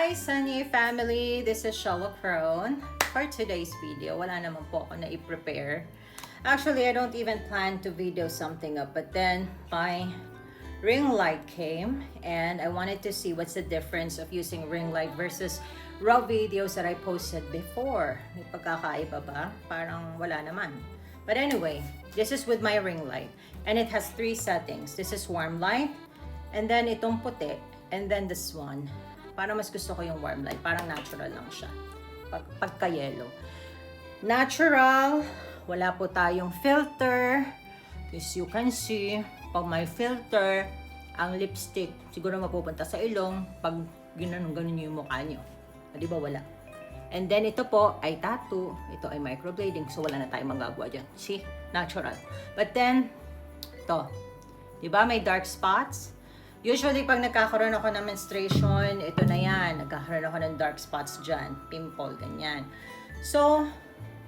Hi Sunny family! This is Shallow Crone. For today's video, wala naman po ako na i-prepare. Actually, I don't even plan to video something up, but then my ring light came and I wanted to see what's the difference of using ring light versus raw videos that I posted before. May pagkakaiba ba? Parang wala naman. But anyway, this is with my ring light and it has 3 settings. This is warm light, and then itong puti, and then this one. Para mas gusto ko yung warm light, parang natural lang siya. Pagka-yellow. Natural, wala po tayong filter. As you can see, pag may filter, ang lipstick siguro mapupunta sa ilong pag ganun yung mukha nyo. Di ba wala? And then ito po ay tattoo, ito ay microblading, so wala na tayong magagawa dyan. See? Natural. But then, ito. Di ba may dark spots? Usually, pag nagkakaroon ako ng menstruation, ito na yan. Nagkakaroon ako ng dark spots dyan. Pimple, ganyan. So,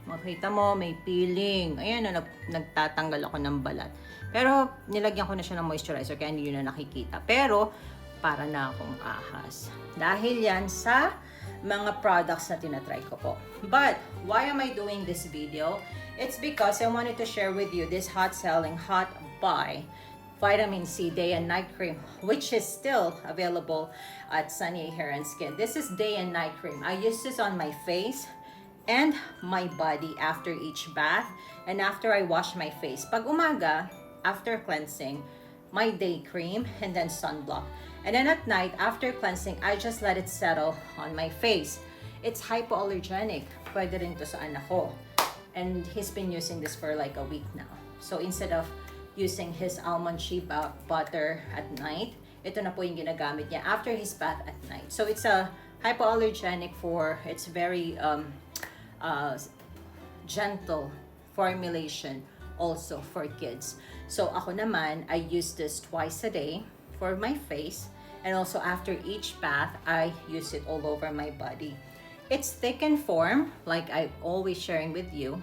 makita mo, may peeling. Ayan na, nagtatanggal ako ng balat. Pero, nilagyan ko na siya ng moisturizer, kaya hindi yun na nakikita. Pero, para na akong ahas. Dahil yan sa mga products na tinatry ko po. But, why am I doing this video? It's because I wanted to share with you this hot-selling Hot Buy Vitamin C Day and Night Cream, which is still available at Sunny Hair and Skin. This is Day and Night Cream. I use this on my face and my body after each bath and after I wash my face. Pag umaga, after cleansing, my day cream and then sunblock. And then at night, after cleansing, I just let it settle on my face. It's hypoallergenic. Pwede rin to sa anak ko. And he's been using this for like a week now. So instead of using his almond shea butter at night, ito na po yung ginagamit niya after his bath at night. So it's a hypoallergenic it's very gentle formulation also for kids. So ako naman, I use this twice a day for my face, and also after each bath, I use it all over my body. It's thick in form, like I'm always sharing with you.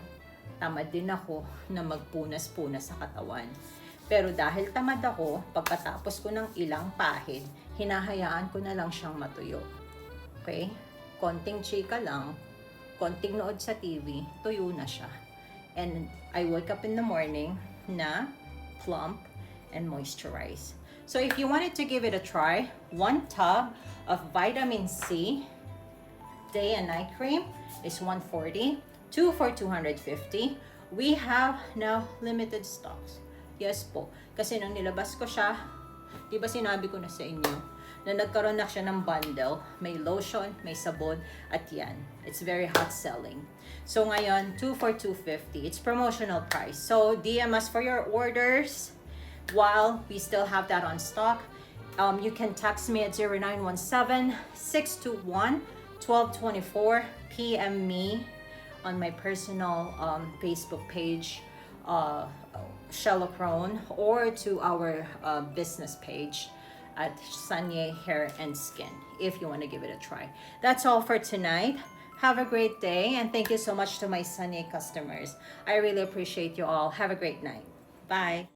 Tamad din ako na magpunas-punas sa katawan. Pero dahil tamad ako, pagkatapos ko ng ilang pahid, hinahayaan ko na lang siyang matuyo. Okay? Konting chika lang, konting nood sa TV, tuyo na siya. And I wake up in the morning na plump and moisturized. So if you wanted to give it a try, 1 tub of vitamin C day and night cream is $140. 2 for $250. We have now limited stocks. Yes po. Kasi nung nilabas ko siya, di ba sinabi ko na sa inyo, na nagkaroon na siya ng bundle. May lotion, may sabon, at yan. It's very hot selling. So ngayon, 2 for $250. It's promotional price. So DM us for your orders while we still have that on stock. You can text me at 0917-621-1224. PM me on my personal Facebook page, Shallow Crone, or to our business page at Sunny Hair and Skin, if you want to give it a try. That's all for tonight. Have a great day, and thank you so much to my Sunny customers. I really appreciate you all. Have a great night. Bye.